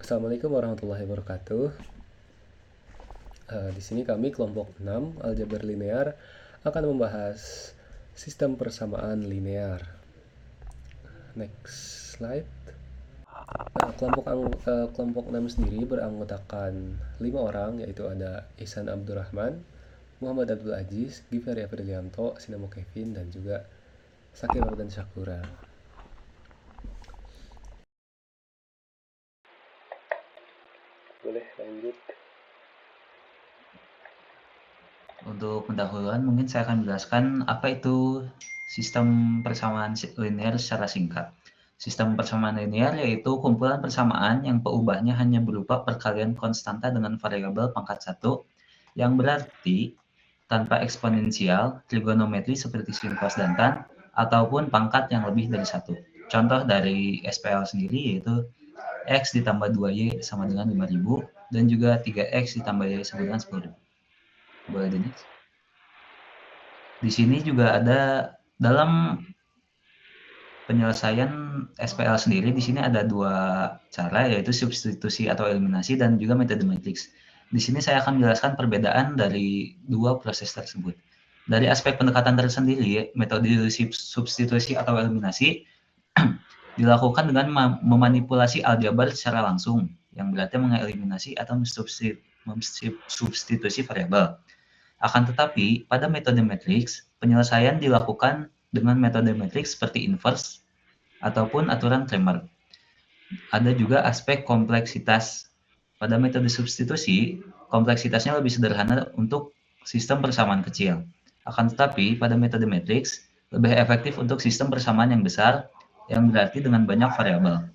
Assalamualaikum warahmatullahi wabarakatuh. Di sini kami kelompok 6 aljabar linear akan membahas sistem persamaan linear. Next slide. Kelompok 6 sendiri beranggotakan 5 orang, yaitu ada Ihsan Abdurrahman, Muhammad Abdul Aziz, Givari Aprilianto, Sinamo Kevin, dan juga Sakir dan Syakura. Boleh lanjut. Untuk pendahuluan mungkin saya akan jelaskan apa itu sistem persamaan linear secara singkat. Sistem persamaan linear yaitu kumpulan persamaan yang perubahannya hanya berupa perkalian konstanta dengan variabel pangkat 1 yang berarti tanpa eksponensial, trigonometri seperti sin cos dan tan, ataupun pangkat yang lebih dari 1. Contoh dari SPL sendiri yaitu X ditambah 2Y sama dengan 5000 dan juga 3X ditambah Y sama dengan 10.000. Boleh di next. Di sini juga ada dalam penyelesaian SPL sendiri, di sini ada dua cara, yaitu substitusi atau eliminasi dan juga metode matriks. Di sini saya akan menjelaskan perbedaan dari dua proses tersebut. Dari aspek pendekatan tersendiri, metode substitusi atau eliminasi dilakukan dengan memanipulasi aljabar secara langsung, yang berarti mengeliminasi atau substitusi variabel. Akan tetapi, pada metode matriks, penyelesaian dilakukan dengan metode matriks seperti inverse ataupun aturan Cramer. Ada juga aspek kompleksitas. Pada metode substitusi, kompleksitasnya lebih sederhana untuk sistem persamaan kecil. Akan tetapi, pada metode matriks, lebih efektif untuk sistem persamaan yang besar, yang berarti dengan banyak variabel.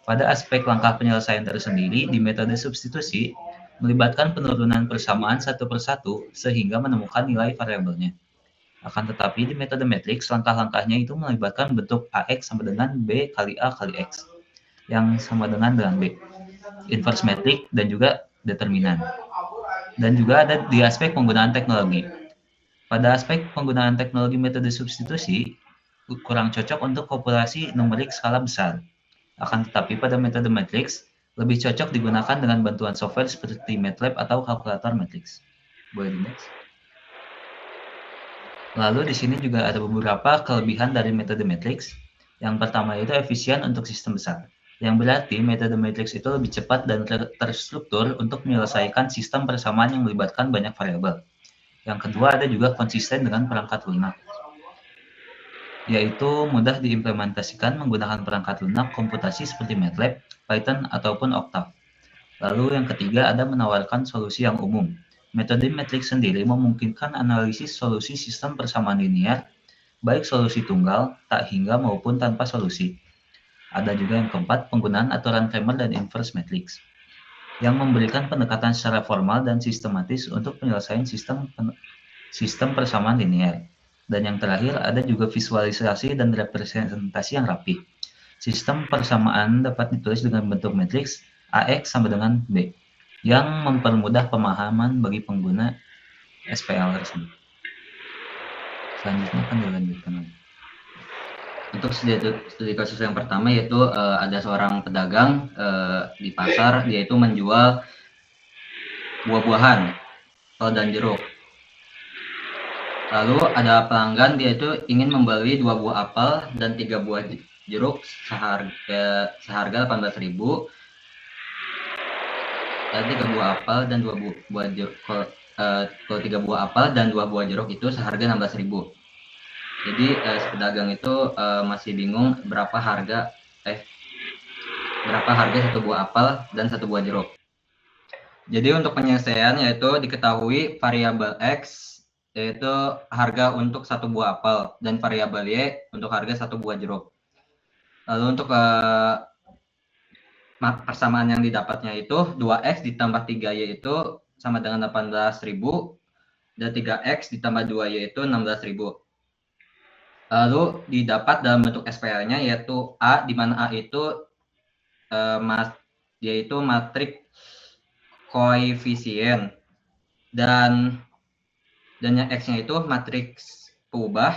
Pada aspek langkah penyelesaian tersendiri, di metode substitusi, melibatkan penurunan persamaan satu persatu sehingga menemukan nilai variabelnya. Akan tetapi di metode matriks, langkah-langkahnya itu melibatkan bentuk AX sama dengan B kali A kali X, yang sama dengan B. Inverse metrik dan juga determinan. Dan juga ada di aspek penggunaan teknologi. Pada aspek penggunaan teknologi metode substitusi, kurang cocok untuk populasi numerik skala besar. Akan tetapi pada metode matriks, lebih cocok digunakan dengan bantuan software seperti MATLAB atau kalkulator matriks. Boleh di next. Lalu di sini juga ada beberapa kelebihan dari metode matriks. Yang pertama itu efisien untuk sistem besar. Yang berarti metode matriks itu lebih cepat dan terstruktur untuk menyelesaikan sistem persamaan yang melibatkan banyak variabel. Yang kedua ada juga konsisten dengan perangkat lunak, yaitu mudah diimplementasikan menggunakan perangkat lunak komputasi seperti MATLAB, Python, ataupun Octave. Lalu yang ketiga ada menawarkan solusi yang umum. Metode matriks sendiri memungkinkan analisis solusi sistem persamaan linear, baik solusi tunggal, tak hingga maupun tanpa solusi. Ada juga yang keempat, penggunaan aturan Cramer dan inverse matrix, yang memberikan pendekatan secara formal dan sistematis untuk penyelesaian sistem persamaan linear. Dan yang terakhir, ada juga visualisasi dan representasi yang rapi. Sistem persamaan dapat ditulis dengan bentuk matriks AX sama dengan B, yang mempermudah pemahaman bagi pengguna SPL tersebut. Selanjutnya akan dilanjutkan. Untuk studi kasus yang pertama yaitu ada seorang pedagang di pasar, dia itu menjual buah-buahan, kol dan jeruk. Lalu ada pelanggan, dia itu ingin membeli 2 buah apel dan 3 buah jeruk seharga 18.000. Dan 3 buah apel dan 2 buah jeruk, kalau 3 buah apel dan 2 buah jeruk itu seharga 16.000. Jadi si pedagang itu masih bingung berapa harga satu buah apel dan satu buah jeruk. Jadi untuk penyelesaian yaitu diketahui variabel X yaitu harga untuk satu buah apel dan variabel Y untuk harga satu buah jeruk. Lalu untuk persamaan yang didapatnya itu 2X ditambah 3Y itu sama dengan 18.000 dan 3X ditambah 2Y itu 16.000. Lalu didapat dalam bentuk SPL-nya yaitu A, di mana A itu yaitu matriks koefisien dan yang X-nya itu matriks peubah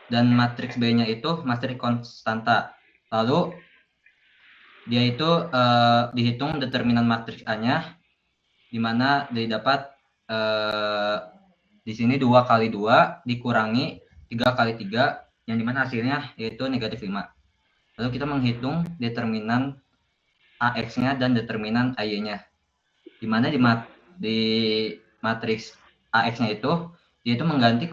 dan matriks B-nya itu matriks konstanta. Lalu Dia itu dihitung determinan matriks A-nya, di mana didapat di sini 2 kali 2 dikurangi 3 kali 3, yang dimana hasilnya yaitu negatif 5. Lalu kita menghitung determinan AX-nya dan determinan AY-nya. Di mana di matriks AX-nya itu, dia itu mengganti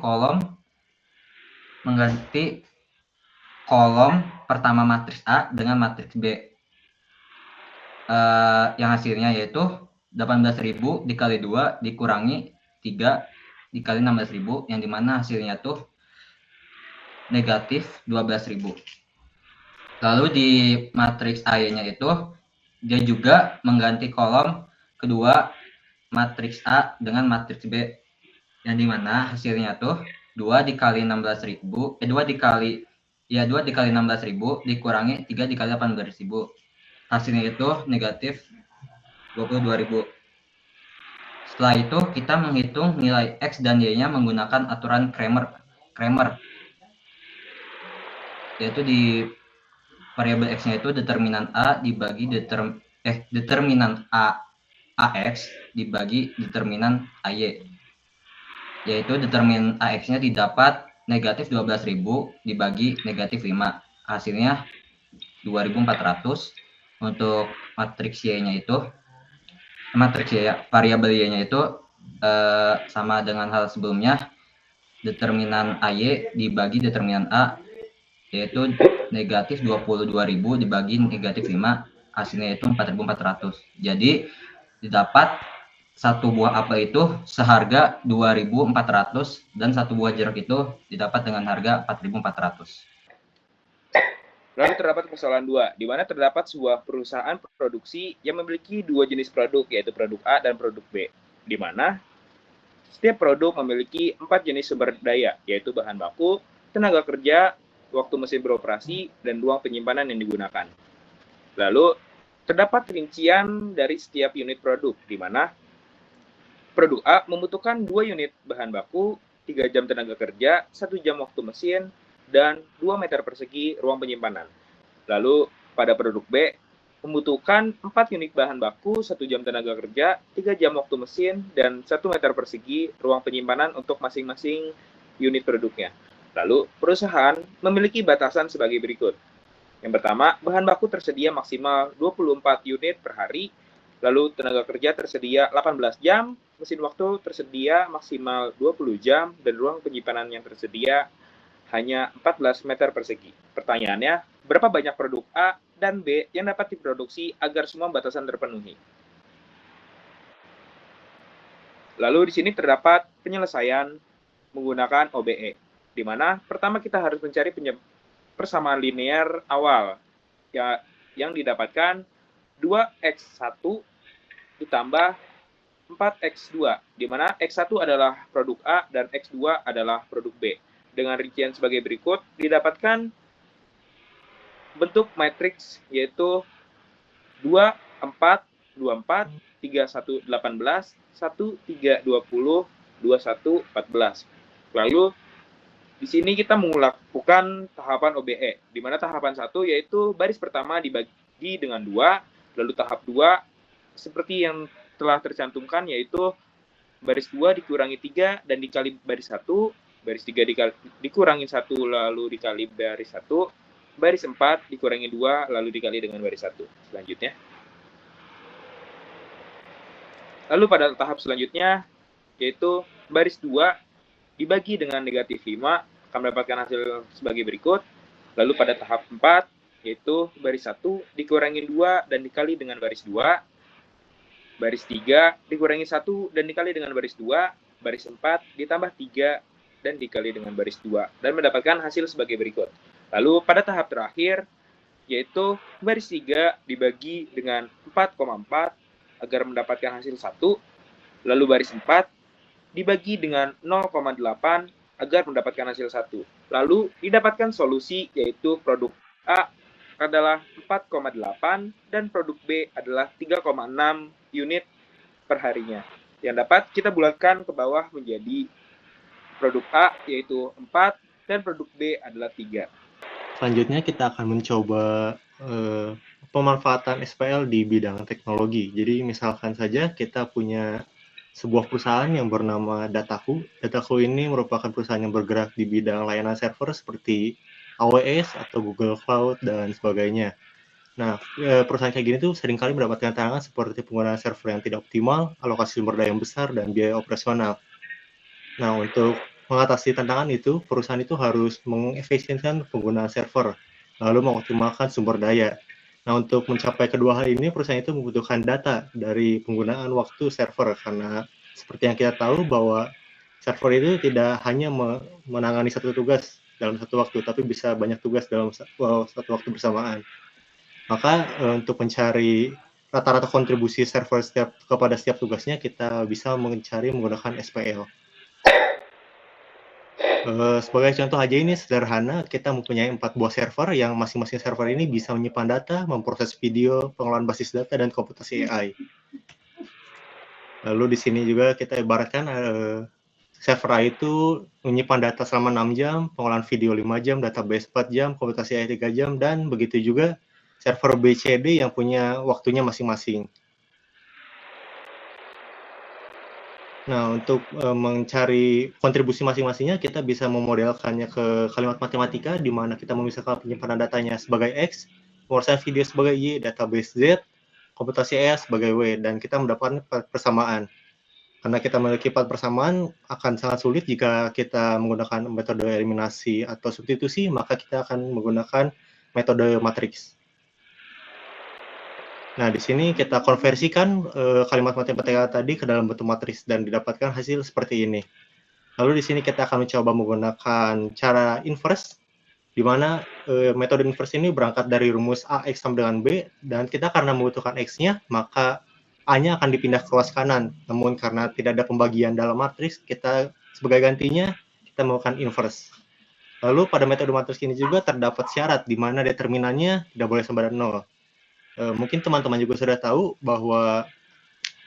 kolom pertama matriks A dengan matriks B. Yang hasilnya yaitu 18.000 dikali 2 dikurangi 3 dikali 16.000, yang dimana hasilnya tuh negatif 12.000. Lalu di matriks A-nya itu dia juga mengganti kolom kedua matriks A dengan matriks B, yang dimana hasilnya tuh 2 dikali 16.000 2 dikali 16.000 dikurangi 3 dikali 18.000, hasilnya itu negatif 22.000. Setelah itu kita menghitung nilai X dan Y-nya menggunakan aturan Cramer, yaitu di variabel X-nya itu determinan A dibagi determinan AX dibagi determinan AY, yaitu determinan AX-nya didapat negatif 12.000 dibagi negatif 5, hasilnya 2.400. Untuk matriks Y-nya itu variabel Y-nya itu sama dengan hal sebelumnya, determinan AY dibagi determinan A, yaitu negatif 22.000 dibagi negatif 5, hasilnya itu 4.400. Jadi didapat satu buah apel itu seharga 2.400 dan satu buah jeruk itu didapat dengan harga 4.400. Lalu terdapat persoalan 2, di mana terdapat sebuah perusahaan produksi yang memiliki dua jenis produk, yaitu produk A dan produk B, di mana setiap produk memiliki 4 jenis sumber daya, yaitu bahan baku, tenaga kerja, waktu mesin beroperasi, dan ruang penyimpanan yang digunakan. Lalu terdapat rincian dari setiap unit produk, di mana produk A membutuhkan 2 unit bahan baku, 3 jam tenaga kerja, 1 jam waktu mesin, dan 2 meter persegi ruang penyimpanan. Lalu pada produk B membutuhkan 4 unit bahan baku, 1 jam tenaga kerja, 3 jam waktu mesin, dan 1 meter persegi ruang penyimpanan untuk masing-masing unit produknya. Lalu perusahaan memiliki batasan sebagai berikut. Yang pertama, bahan baku tersedia maksimal 24 unit per hari, lalu tenaga kerja tersedia 18 jam, mesin waktu tersedia maksimal 20 jam, dan ruang penyimpanan yang tersedia hanya 14 meter persegi. Pertanyaannya, berapa banyak produk A dan B yang dapat diproduksi agar semua batasan terpenuhi? Lalu di sini terdapat penyelesaian menggunakan OBE, di mana pertama kita harus mencari persamaan linear awal yang didapatkan 2x1 ditambah 4x2, di mana x1 adalah produk A dan x2 adalah produk B. Dengan rincian sebagai berikut, didapatkan bentuk matriks yaitu 2, 4, 24, 31, 18, 1, 3, 20, 21, 14. Lalu di sini kita melakukan tahapan OBE, di mana tahapan 1 yaitu baris pertama dibagi dengan 2, lalu tahap 2 seperti yang telah tercantumkan yaitu baris 2 dikurangi 3 dan dikali baris 1, baris 3 dikurangi 1 lalu dikali baris 1, baris 4 dikurangi 2 lalu dikali dengan baris 1. Selanjutnya. Lalu pada tahap selanjutnya yaitu baris 2 dibagi dengan negatif 5 akan mendapatkan hasil sebagai berikut. Lalu pada tahap 4 yaitu baris 1 dikurangi 2 dan dikali dengan baris 2, baris 3 dikurangi 1 dan dikali dengan baris 2, baris 4 ditambah 3 dan dikali dengan baris 2, dan mendapatkan hasil sebagai berikut. Lalu pada tahap terakhir, yaitu baris 3 dibagi dengan 4,4 agar mendapatkan hasil 1, lalu baris 4 dibagi dengan 0,8 agar mendapatkan hasil 1. Lalu didapatkan solusi yaitu produk A adalah 4,8 dan produk B adalah 3,6 unit per harinya. Yang dapat kita bulatkan ke bawah menjadi produk A yaitu 4 dan produk B adalah 3. Selanjutnya kita akan mencoba pemanfaatan SPL di bidang teknologi. Jadi misalkan saja kita punya sebuah perusahaan yang bernama Dataku. Dataku ini merupakan perusahaan yang bergerak di bidang layanan server seperti AWS atau Google Cloud dan sebagainya. Nah, perusahaan kayak gini tuh seringkali mendapatkan tantangan seperti penggunaan server yang tidak optimal, alokasi sumber daya yang besar, dan biaya operasional. Nah, untuk mengatasi tantangan itu, perusahaan itu harus mengefisienkan penggunaan server, lalu mengoptimalkan sumber daya. Nah, untuk mencapai kedua hal ini, perusahaan itu membutuhkan data dari penggunaan waktu server, karena seperti yang kita tahu bahwa server itu tidak hanya menangani satu tugas dalam satu waktu, tapi bisa banyak tugas dalam satu waktu bersamaan. Maka untuk mencari rata-rata kontribusi server kepada setiap tugasnya, kita bisa mencari menggunakan SPL. Sebagai contoh aja ini sederhana, kita mempunyai 4 buah server yang masing-masing server ini bisa menyimpan data, memproses video, pengelolaan basis data, dan komputasi AI. Lalu di sini juga kita ibaratkan server A itu menyimpan data selama 6 jam, pengolahan video 5 jam, database 4 jam, komputasi AI 3 jam, dan begitu juga server B, C, D yang punya waktunya masing-masing. Nah, untuk mencari kontribusi masing-masingnya, kita bisa memodelkannya ke kalimat matematika, di mana kita memisahkan penyimpanan datanya sebagai X, pemrosesan video sebagai Y, database Z, komputasi AI sebagai W, dan kita mendapatkan persamaan. Karena kita memiliki persamaan, akan sangat sulit jika kita menggunakan metode eliminasi atau substitusi, maka kita akan menggunakan metode matriks. Nah, di sini kita konversikan kalimat matematika tadi ke dalam bentuk matriks dan didapatkan hasil seperti ini. Lalu di sini kita akan mencoba menggunakan cara inverse, di mana metode inverse ini berangkat dari rumus A X sama dengan B, dan kita karena membutuhkan X-nya, maka A-nya akan dipindah ke ruas kanan. Namun karena tidak ada pembagian dalam matriks, kita sebagai gantinya, kita melakukan inverse. Lalu pada metode matriks ini juga terdapat syarat, di mana determinannya tidak boleh sama dengan 0. Mungkin teman-teman juga sudah tahu bahwa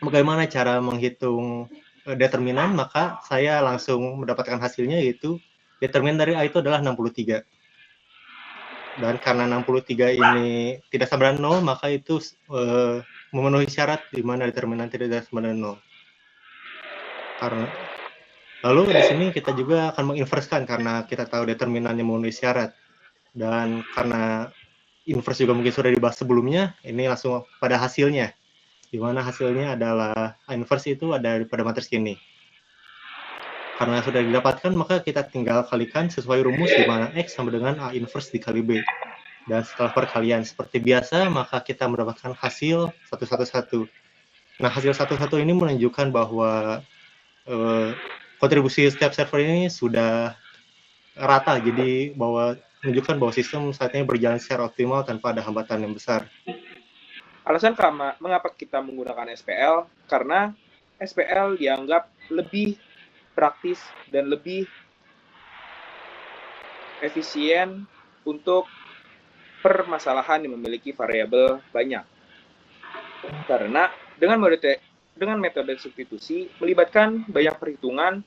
bagaimana cara menghitung determinan, maka saya langsung mendapatkan hasilnya, yaitu determinan dari A itu adalah 63. Dan karena 63 ini tidak sama dengan 0, maka itu memenuhi syarat di mana determinan tidak sama dengan 0. Lalu di sini kita juga akan menginverskan karena kita tahu determinannya memenuhi syarat. Dan karena inverse juga mungkin sudah dibahas sebelumnya, ini langsung pada hasilnya, di mana hasilnya adalah A inverse itu ada pada matriks ini. Karena sudah didapatkan, maka kita tinggal kalikan sesuai rumus, di mana X sama dengan A inverse dikali B. Dan setelah perkalian seperti biasa, maka kita mendapatkan hasil 111. Nah, hasil 111 ini menunjukkan bahwa kontribusi setiap server ini sudah rata, jadi menunjukkan bahwa sistem saat ini berjalan secara optimal tanpa ada hambatan yang besar. Alasan mengapa kita menggunakan SPL, karena SPL dianggap lebih praktis dan lebih efisien untuk permasalahan yang memiliki variabel banyak. Karena dengan metode substitusi melibatkan banyak perhitungan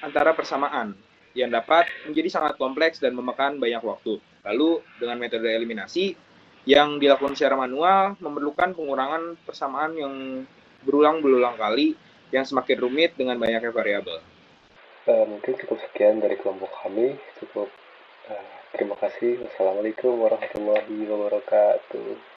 antara persamaan yang dapat menjadi sangat kompleks dan memakan banyak waktu. Lalu dengan metode eliminasi yang dilakukan secara manual memerlukan pengurangan persamaan yang berulang-berulang kali yang semakin rumit dengan banyaknya variabel. Mungkin cukup sekian dari kelompok kami. Terima kasih. Wassalamualaikum warahmatullahi wabarakatuh.